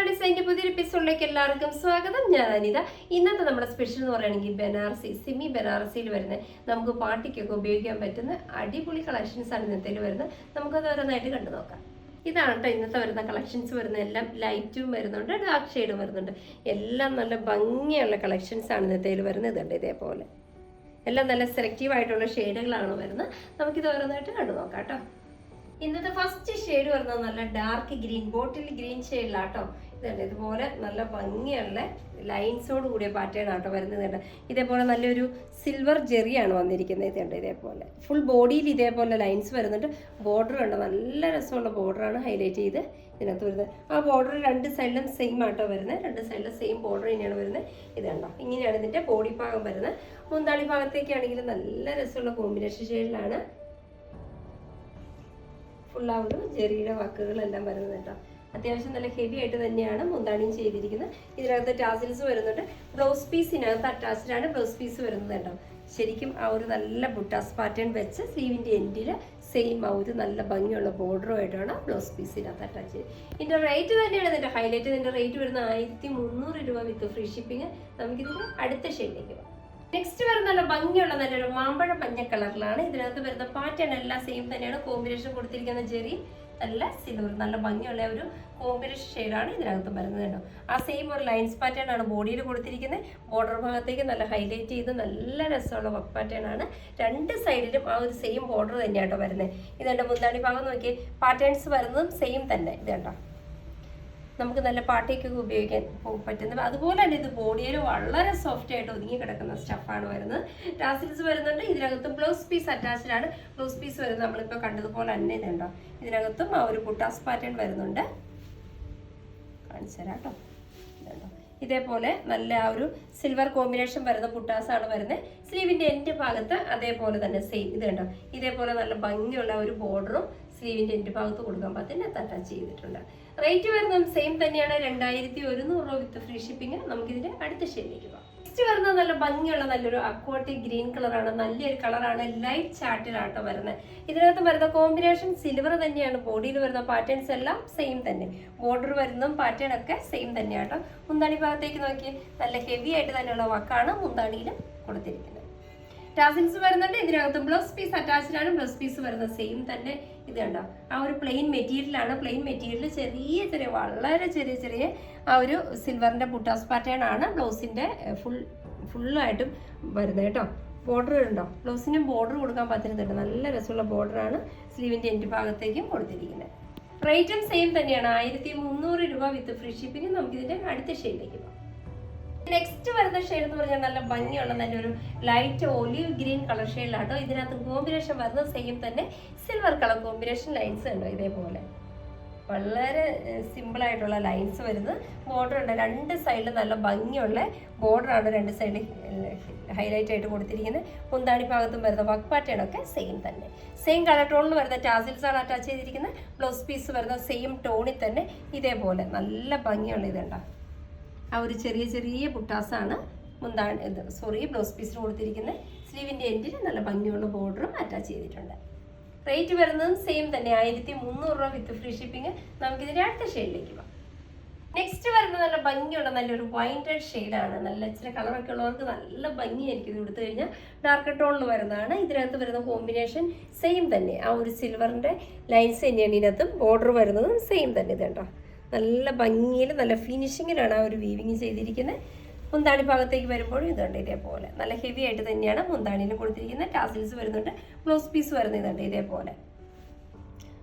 ഡിസൈൻ്റെ പുതിയൊരു എപ്പിസോഡിലേക്ക് എല്ലാവർക്കും സ്വാഗതം. ഞാൻ അനിത. ഇന്നത്തെ നമ്മുടെ സ്പെഷ്യൽ എന്ന് പറയുകയാണെങ്കിൽ ബനാറസി, സെമി ബനാറസിയിൽ വരുന്ന നമുക്ക് പാർട്ടിക്കൊക്കെ ഉപയോഗിക്കാൻ പറ്റുന്ന അടിപൊളി കളക്ഷൻസ് ആണ് ഇന്നത്തേൽ വരുന്നത്. നമുക്കത് ഓരോന്നായിട്ട് കണ്ടു നോക്കാം. ഇതാണ് കേട്ടോ ഇന്നത്തെ വരുന്ന കളക്ഷൻസ് വരുന്ന എല്ലാം ലൈറ്റും വരുന്നുണ്ട്, ഡാർക്ക് ഷെയ്ഡും വരുന്നുണ്ട്. എല്ലാം നല്ല ഭംഗിയുള്ള കളക്ഷൻസ് ആണ് ഇന്നത്തേൽ വരുന്നത്. ഇതുണ്ട് ഇതേപോലെ എല്ലാം നല്ല സെലക്റ്റീവ് ആയിട്ടുള്ള ഷെയ്ഡുകളാണ് വരുന്നത്. നമുക്കിത് ഓരോന്നായിട്ട് കണ്ടു നോക്കാം കേട്ടോ. ഇന്നത്തെ ഫസ്റ്റ് ഷെയ്ഡ് വരുന്നത് നല്ല ഡാർക്ക് ഗ്രീൻ, ബോട്ടിൽ ഗ്രീൻ ഷെയ്ഡിലാട്ടോ. ഇതുണ്ട് ഇതുപോലെ നല്ല ഭംഗിയുള്ള ലൈൻസോട് കൂടിയ പാറ്റേൺ ആട്ടോ വരുന്നത്. ഇതേപോലെ നല്ലൊരു സിൽവർ ജെറിയാണ് വന്നിരിക്കുന്നത്. ഇതുണ്ട് ഇതേപോലെ ഫുൾ ബോഡിയിൽ ഇതേപോലെ ലൈൻസ് വരുന്നുണ്ട്. ബോർഡർ ഉണ്ട്, നല്ല രസമുള്ള ബോർഡറാണ് ഹൈലൈറ്റ് ചെയ്ത് ഇതിനകത്ത് വരുന്നത്. ആ ബോർഡർ രണ്ട് സൈഡിലും സെയിം ആട്ടോ വരുന്നത്. രണ്ട് സൈഡിലും സെയിം ബോർഡർ തന്നെയാണ് വരുന്നത്. ഇതുണ്ടോ ഇങ്ങനെയാണ് ഇതിൻ്റെ ബോഡി ഭാഗം വരുന്നത്. മുന്താണി ഭാഗത്തേക്കാണെങ്കിൽ നല്ല രസമുള്ള കോമ്പിനേഷൻ ഷെയ്ഡിലാണ് ഫുള്ളാവുന്ന ജെറിയുടെ വർക്കുകളെല്ലാം വരുന്നത് കേട്ടോ. അത്യാവശ്യം നല്ല ഹെവി ആയിട്ട് തന്നെയാണ് മുന്താണിയും ചെയ്തിരിക്കുന്നത്. ഇതിനകത്ത് ടാസിൽസ് വരുന്നുണ്ട്. ബ്ലൗസ് പീസിനകത്ത് അറ്റാച്ച്ഡ് ആണ് ബ്ലൗസ് പീസ് വരുന്നത് കേട്ടോ. ശരിക്കും ആ ഒരു നല്ല ബുട്ടാസ് പാറ്റേൺ വെച്ച് സ്ലീവിൻ്റെ എൻഡിൽ സെയിം ആ ഒരു നല്ല ഭംഗിയുള്ള ബോർഡറുമായിട്ടാണ് ബ്ലൗസ് പീസിനകത്ത് അറ്റാച്ച് ചെയ്ത്. ഇതിൻ്റെ റേറ്റ് തന്നെയാണ് ഇതിൻ്റെ ഹൈലൈറ്റ്. ഇതിൻ്റെ റേറ്റ് വരുന്നത് 1300 രൂപ വിത്ത് ഫ്രീ ഷിപ്പിംഗ്. നമുക്കിതിൻ്റെ അടുത്ത ഷെയ്ഡിലേക്ക് പോകാം. നെക്സ്റ്റ് വരുന്ന നല്ല ഭംഗിയുള്ള നല്ലൊരു മാമ്പഴ മഞ്ഞ കളറിലാണ്. ഇതിനകത്ത് വരുന്ന പാറ്റേൺ എല്ലാം സെയിം തന്നെയാണ്. കോമ്പിനേഷൻ കൊടുത്തിരിക്കുന്ന ജെറി നല്ല സിൽവർ, നല്ല ഭംഗിയുള്ള ഒരു കോമ്പിനേഷൻ ഷെയ്ഡാണ് ഇതിനകത്ത് വരുന്നത് കേട്ടോ. ആ സെയിം ഒരു ലൈൻസ് പാറ്റേൺ ആണ് ബോഡിയിൽ കൊടുത്തിരിക്കുന്നത്. ബോർഡർ ഭാഗത്തേക്ക് നല്ല ഹൈലൈറ്റ് ചെയ്ത് നല്ല രസമുള്ള വർക്ക് പാറ്റേൺ ആണ്. രണ്ട് സൈഡിലും ആ ഒരു സെയിം ബോർഡർ തന്നെയാട്ടോ വരുന്നത്. ഇതെൻ്റെ മുന്താണി ഭാഗം നോക്കി പാറ്റേൺസ് വരുന്നതും സെയിം തന്നെ. ഇത് കേട്ടോ നമുക്ക് നല്ല പാർട്ടിക്കൊക്കെ ഉപയോഗിക്കാൻ പറ്റുന്നത്. അതുപോലെ തന്നെ ഇത് ബോഡിയിൽ വളരെ സോഫ്റ്റ് ആയിട്ട് ഒതുങ്ങി കിടക്കുന്ന സ്റ്റഫാണ് വരുന്നത്. ടാസിൽസ് വരുന്നുണ്ട്. ഇതിനകത്ത് ബ്ലൗസ് പീസ് അറ്റാച്ച്ഡ് ആണ്. ബ്ലൗസ് പീസ് വരുന്നത് നമ്മളിപ്പോൾ കണ്ടതുപോലെ തന്നെ ഇതുണ്ടോ. ഇതിനകത്തും ആ ഒരു ബുട്ടാസ് പാറ്റേൺ വരുന്നുണ്ട്. കാണിച്ചു തരാം കേട്ടോ. ഇതുണ്ടോ ഇതേപോലെ നല്ല ആ ഒരു സിൽവർ കോമ്പിനേഷൻ വരുന്ന ബുട്ടാസാണ് വരുന്നത്. സ്ലീവിൻ്റെ എൻഡ് ഭാഗത്ത് അതേപോലെ തന്നെ സെയിം ഇത് കണ്ടോ. ഇതേപോലെ നല്ല ഭംഗിയുള്ള ഒരു ബോർഡറും സ്ലീവിൻ്റെ എൻഡ് ഭാഗത്ത് കൊടുക്കാൻ പറ്റുന്ന അറ്റാച്ച് ചെയ്തിട്ടുണ്ട്. റേറ്റ് വരുന്നത് സെയിം തന്നെയാണ്, 2100 രൂപ വിത്ത് ഫ്രീ ഷിപ്പിംഗ്. നമുക്കിതിൻ്റെ അടുത്ത ഷെയ്ഡിലേക്ക് പോകാം. നെക്സ്റ്റ് വരുന്നത് നല്ല ഭംഗിയുള്ള നല്ലൊരു അക്വാട്ടിക് ഗ്രീൻ കളറാണ്. നല്ലൊരു കളറാണ്, ലൈറ്റ് ചാർട്ടിലാട്ടോ വരുന്നത്. ഇതിനകത്ത് വരുന്ന കോമ്പിനേഷൻ സിൽവർ തന്നെയാണ്. ബോഡിയിൽ വരുന്ന പാറ്റേൺസ് എല്ലാം സെയിം തന്നെ. ബോർഡർ വരുന്നതും പാറ്റേൺ ഒക്കെ സെയിം തന്നെയാട്ടോ. മുന്താണി ഭാഗത്തേക്ക് നോക്കി നല്ല ഹെവി ആയിട്ട് തന്നെയുള്ള വർക്കാണ് മുന്താണിയിലും കൊടുത്തിരിക്കുന്നത്. ടാസിൽസ് വരുന്നുണ്ട്. ഇതിനകത്ത് ബ്ലൗസ് പീസ് അറ്റാച്ച്ഡ് ആണ്. ബ്ലൗസ് പീസ് വരുന്നത് സെയിം തന്നെ. ഇത് കണ്ടോ ആ ഒരു പ്ലെയിൻ മെറ്റീരിയലാണ്. പ്ലെയിൻ മെറ്റീരിയൽ ചെറിയ വളരെ ചെറിയ ആ ഒരു സിൽവറിന്റെ ബുട്ടാസ് പാറ്റേൺ ആണ് ബ്ലൗസിന്റെ ഫുള്ളായിട്ടും വരുന്നത് കേട്ടോ. ബോർഡർ ഉണ്ടോ, ബ്ലൗസിനും ബോർഡർ കൊടുക്കാൻ പറ്റുന്നുണ്ട്. നല്ല രസമുള്ള ബോർഡറാണ് സ്ലീവിന്റെ എൻഡ് ഭാഗത്തേക്കും കൊടുത്തിരിക്കുന്നത്. റേറ്റും സെയിം തന്നെയാണ്, 1300 രൂപ വിത്ത് ഫ്രീ ഷിപ്പിംഗ്. നമുക്കിതിന്റെ അടുത്ത ഷെയ്ഡിലേക്ക് പോകാം. നെക്സ്റ്റ് വരുന്ന ഷെയ്ഡ് എന്ന് പറഞ്ഞാൽ നല്ല ഭംഗിയുള്ള നല്ലൊരു ലൈറ്റ് ഒലിവ് ഗ്രീൻ കളർ ഷെയ്ഡിലാട്ടോ. ഇതിനകത്ത് കോമ്പിനേഷൻ വരുന്നത് സെയിം തന്നെ. സിൽവർ കളർ കോമ്പിനേഷൻ ലൈൻസ് ഉണ്ടോ ഇതേപോലെ വളരെ സിമ്പിൾ ആയിട്ടുള്ള ലൈൻസ് വരുന്നത്. ബോർഡർ ഉണ്ട് രണ്ട് സൈഡിൽ നല്ല ഭംഗിയുള്ള ബോർഡറാണ് രണ്ട് സൈഡിൽ ഹൈലൈറ്റ് ആയിട്ട് കൊടുത്തിരിക്കുന്നത്. മുന്താണി ഭാഗത്തും വരുന്ന വർക്ക് പാറ്റേൺ ഒക്കെ സെയിം തന്നെ. സെയിം കളർ ടോണിൽ വരുന്ന ടാസിൽസ് ആണ് അറ്റാച്ച് ചെയ്തിരിക്കുന്നത്. ബ്ലൗസ് പീസ് വരുന്ന സെയിം ടോണിൽ തന്നെ ഇതേപോലെ നല്ല ഭംഗിയുള്ള ഇതുണ്ടോ ആ ഒരു ചെറിയ ബുട്ടാസാണ് ബ്ലൗസ് പീസിന് കൊടുത്തിരിക്കുന്നത്. സ്ലീവിൻ്റെ എൻഡിൽ നല്ല ഭംഗിയുള്ള ബോർഡറും അറ്റാച്ച് ചെയ്തിട്ടുണ്ട്. റേറ്റ് വരുന്നതും സെയിം തന്നെ, 1300 രൂപ വിത്ത് ഫ്രീ ഷിപ്പിംഗ്. നമുക്കിതിൻ്റെ അടുത്ത ഷെയ്ഡിലേക്ക് പോകാം. നെക്സ്റ്റ് വരുന്നത് നല്ല ഭംഗിയുള്ള നല്ലൊരു വൈൻ റെഡ് ഷെയ്ഡാണ്. നല്ല ഇച്ചിരി കളറൊക്കെ ഉള്ളവർക്ക് നല്ല ഭംഗിയായിരിക്കും. ഇത് എടുത്തു കഴിഞ്ഞാൽ ഡാർക്ക് ടോണിൽ വരുന്നതാണ്. ഇതിനകത്ത് വരുന്ന കോമ്പിനേഷൻ സെയിം തന്നെ. ആ ഒരു സിൽവറിൻ്റെ ലൈൻസ് തന്നെയാണ് ഇതിനകത്തും. ബോർഡർ വരുന്നതും സെയിം തന്നെ. ഇത് കണ്ടോ നല്ല ഭംഗിയിൽ നല്ല ഫിനിഷിങ്ങിലാണ് ആ ഒരു വീവിങ് ചെയ്തിരിക്കുന്നത്. മുന്താണി ഭാഗത്തേക്ക് വരുമ്പോഴും ഇതുണ്ട് ഇതേപോലെ നല്ല ഹെവി ആയിട്ട് തന്നെയാണ് മുന്താണിയിൽ കൊടുത്തിരിക്കുന്നത്. ടാസിൽസ് വരുന്നുണ്ട്. ബ്ലൗസ് പീസ് വരുന്നത് ഇതുണ്ട് ഇതേപോലെ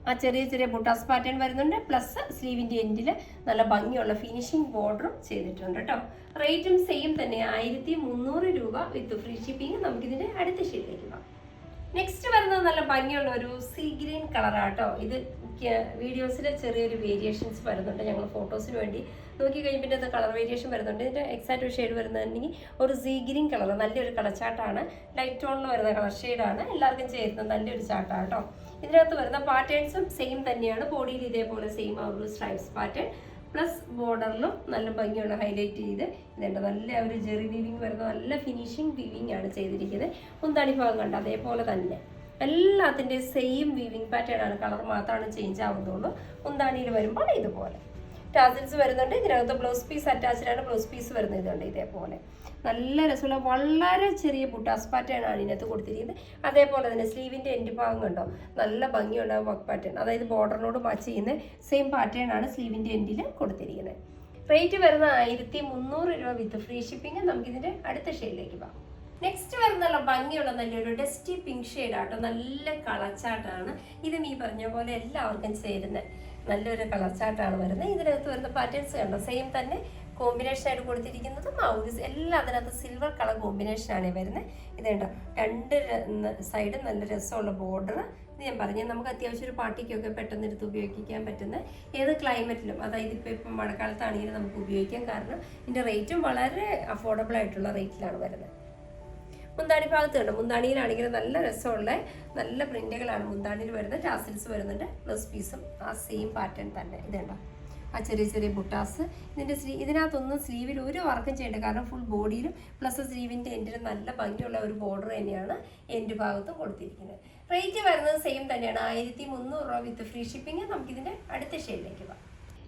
ആ ചെറിയ ബുട്ടാസ് പാറ്റേൺ വരുന്നുണ്ട്. പ്ലസ് സ്ലീവിൻ്റെ എൻഡിൽ നല്ല ഭംഗിയുള്ള ഫിനിഷിംഗ് ബോർഡറും ചെയ്തിട്ടുണ്ട് കേട്ടോ. റേറ്റും സെയിം തന്നെ, 1300 രൂപ വിത്ത് ഫ്രീ ഷിപ്പിംഗ്. നമുക്കിതിൻ്റെ അടുത്ത ഷെയ്ഡിലേക്ക് പോകാം. നെക്സ്റ്റ് വരുന്നത് നല്ല ഭംഗിയുള്ള ഒരു സീ ഗ്രീൻ കളറാട്ടോ. ഇത് വീഡിയോസിൽ ചെറിയൊരു വേരിയേഷൻസ് വരുന്നുണ്ട്. ഞങ്ങൾ ഫോട്ടോസിന് വേണ്ടി നോക്കി കഴിഞ്ഞ് പിന്നെ അത് കളർ വേരിയേഷൻ വരുന്നുണ്ട്. ഇതിൻ്റെ എക്സാക്റ്റ് ഒരു ഷെയ്ഡ് വരുന്നുണ്ടെങ്കിൽ ഒരു സീ ഗ്രീൻ കളർ നല്ലൊരു കളർ ചാർട്ടാണ്. ലൈറ്റ് ടോണിൽ വരുന്ന കളർ ഷെയ്ഡാണ്. എല്ലാവർക്കും ചേരുന്ന നല്ലൊരു ചാർട്ടാണ് കേട്ടോ. ഇതിനകത്ത് വരുന്ന പാറ്റേൺസും സെയിം തന്നെയാണ്. ബോഡിയിൽ ഇതേപോലെ സെയിം ആ ഒരു സ്ട്രൈപ്സ് പാറ്റേൺ പ്ലസ് ബോർഡറിലും നല്ല ഭംഗിയുള്ള ഹൈലൈറ്റ് ചെയ്ത് ഇതുണ്ട്. നല്ല ഒരു ജെറി വീവിങ് വരുന്ന നല്ല ഫിനിഷിങ് വീവിങ് ആണ് ചെയ്തിരിക്കുന്നത്. മുന്താണി ഭാഗം കണ്ട അതേപോലെ തന്നെ എല്ലാത്തിൻ്റെയും സെയിം വീവിങ് പാറ്റേൺ ആണ്. കളർ മാത്രമാണ് ചേഞ്ച് ആവുന്നുള്ളൂ. മുന്താണിയിൽ വരുമ്പോൾ ഇതുപോലെ ടാസിൽസ് വരുന്നുണ്ട്. ഇതിനകത്ത് ബ്ലൗസ് പീസ് അറ്റാച്ച്ഡ് ആണ്. ബ്ലൗസ് പീസ് വരുന്നത് ഇതുണ്ട് ഇതേപോലെ നല്ല രസമുള്ള വളരെ ചെറിയ ബുട്ടാസ് പാറ്റേൺ ആണ് ഇതിനകത്ത് കൊടുത്തിരിക്കുന്നത്. അതേപോലെ തന്നെ സ്ലീവിൻ്റെ എൻഡ് ഭാഗം കണ്ടോ നല്ല ഭംഗിയുള്ള വർക്ക് പാറ്റേൺ, അതായത് ബോർഡറിനോട് മാച്ച് ചെയ്യുന്ന സെയിം പാറ്റേൺ ആണ് സ്ലീവിൻ്റെ എൻഡിൽ കൊടുത്തിരിക്കുന്നത്. റേറ്റ് വരുന്ന 1300 രൂപ വിത്ത് ഫ്രീ ഷിപ്പിംഗ്. നമുക്കിതിൻ്റെ അടുത്ത ഷെയ്ഡിലേക്ക് പോകാം. നെക്സ്റ്റ് വരുന്ന നല്ല ഭംഗിയുള്ള നല്ലൊരു ഡസ്റ്റി പിങ്ക് ഷെയ്ഡാട്ടോ, നല്ല കളച്ചാട്ടാണ്. ഇതും ഈ പറഞ്ഞ പോലെ എല്ലാവർക്കും ചേരുന്ന നല്ലൊരു കളച്ചാട്ടാണ് വരുന്നത്. ഇതിനകത്ത് വരുന്ന പാറ്റേൺസ് കണ്ടോ സെയിം തന്നെ കോമ്പിനേഷൻ ആയിട്ട് കൊടുത്തിരിക്കുന്നതും എല്ലാം അതിനകത്ത് സിൽവർ കളർ കോമ്പിനേഷനാണ് വരുന്നത്. ഇതുണ്ടോ രണ്ട് സൈഡും നല്ല രസമുള്ള ബോർഡർ. ഇത് ഞാൻ പറഞ്ഞു നമുക്ക് അത്യാവശ്യം ഒരു പാർട്ടിക്കൊക്കെ പെട്ടെന്ന് എടുത്ത് ഉപയോഗിക്കാൻ പറ്റുന്ന ഏത് ക്ലൈമറ്റിലും, അതായത് ഇപ്പം മഴക്കാലത്താണെങ്കിലും നമുക്ക് ഉപയോഗിക്കാം. കാരണം ഇതിൻ്റെ റേറ്റും വളരെ അഫോർഡബിൾ ആയിട്ടുള്ള റേറ്റിലാണ് വരുന്നത്. മുന്താണി ഭാഗത്ത് കണ്ടോ, മുന്താണിയിലാണെങ്കിലും നല്ല രസമുള്ള നല്ല പ്രിന്റുകളാണ് മുന്താണിയിൽ വരുന്നത്. ടാസിൽസ് വരുന്നുണ്ട്, ബ്ലൗസ് പീസും ആ സെയിം പാറ്റേൺ തന്നെ. ഇതുണ്ടോ ആ ചെറിയ ചെറിയ ബുട്ടാസ്. ഇതിനകത്തൊന്നും സ്ലീവിൽ ഒരു വർക്കും ചെയ്യേണ്ട, കാരണം ഫുൾ ബോഡിയിലും പ്ലസ് സ്ലീവിൻ്റെ എൻഡിലും നല്ല ഭംഗിയുള്ള ഒരു ബോർഡർ തന്നെയാണ് എൻഡ് ഭാഗത്തും കൊടുത്തിരിക്കുന്നത്. റേറ്റ് വരുന്നത് സെയിം തന്നെയാണ് 1300 രൂപ വിത്ത് ഫ്രീ ഷിപ്പിംഗ്. നമുക്കിതിൻ്റെ അടുത്ത ഷെയ്ഡിലേക്ക് പോകാം.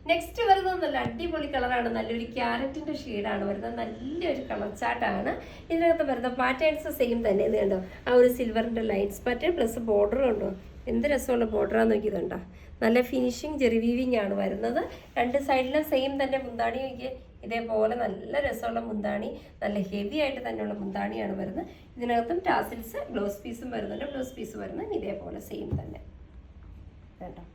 നെക്സ്റ്റ് വരുന്നത് നല്ല അടിപൊളി കളറാണ്, നല്ലൊരു ക്യാരറ്റിൻ്റെ ഷെയ്ഡാണ് വരുന്നത്. നല്ലൊരു കളർ ചാർട്ടാണ്. ഇതിനകത്ത് വരുന്ന പാറ്റേൺസ് സെയിം തന്നെ. ഇത് കണ്ടോ ആ ഒരു സിൽവറിൻ്റെ ലൈൻസ് പാറ്റേൺ പ്ലസ് ബോർഡർ കണ്ടോ, എന്ത് രസമുള്ള ബോർഡറാന്ന് നോക്കിയതുണ്ടോ. നല്ല ഫിനിഷിങ് ജെറി വീവിങ് ആണ് വരുന്നത്. രണ്ട് സൈഡിലും സെയിം തന്നെ മുന്താണി ഇതേപോലെ നല്ല രസമുള്ള മുന്താണി, നല്ല ഹെവി ആയിട്ട് തന്നെയുള്ള മുന്താണിയാണ് വരുന്നത്. ഇതിനകത്തും ടാസിൽസ് ബ്ലൗസ് പീസും വരുന്നുണ്ട്. ബ്ലൗസ് പീസ് വരുന്നത് ഇതേപോലെ സെയിം തന്നെ കേട്ടോ.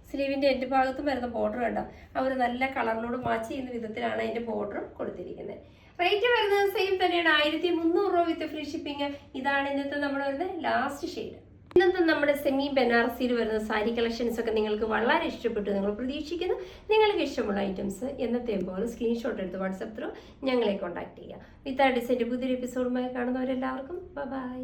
സ്ലീവിൻ്റെ എൻഡ് ഭാഗത്തും വരുന്ന ബോർഡർ കണ്ടോ ആ ഒരു നല്ല കളറിനോട് മാച്ച് ചെയ്യുന്ന വിധത്തിലാണ് അതിൻ്റെ ബോർഡറും കൊടുത്തിരിക്കുന്നത്. റേറ്റ് വരുന്നത് സെയിം തന്നെയാണ് 1300 രൂപ വിത്ത് ഫ്രീ ഷിപ്പിംഗ്. ഇതാണ് ഇന്നത്തെ നമ്മുടെ വരുന്ന ലാസ്റ്റ് ഷെയ്ഡ്. ഇന്നത്തെ നമ്മുടെ സെമി ബനാറസിയിൽ വരുന്ന സാരി കളക്ഷൻസ് ഒക്കെ നിങ്ങൾക്ക് വളരെ ഇഷ്ടപ്പെട്ടു നിങ്ങൾ പ്രതീക്ഷിക്കുന്നു. നിങ്ങൾക്ക് ഇഷ്ടമുള്ള ഐറ്റംസ് എന്നത്തെയും പോലെ സ്ക്രീൻഷോട്ട് എടുത്ത് വാട്സപ്പ് ത്രൂ ഞങ്ങളെ കോൺടാക്ട് ചെയ്യുക. വിത്ത് ആ ഡിസൈൻ്റെ പുതിയൊരു എപ്പിസോഡുമായി കാണുന്നവരെല്ലാവർക്കും ബൈ.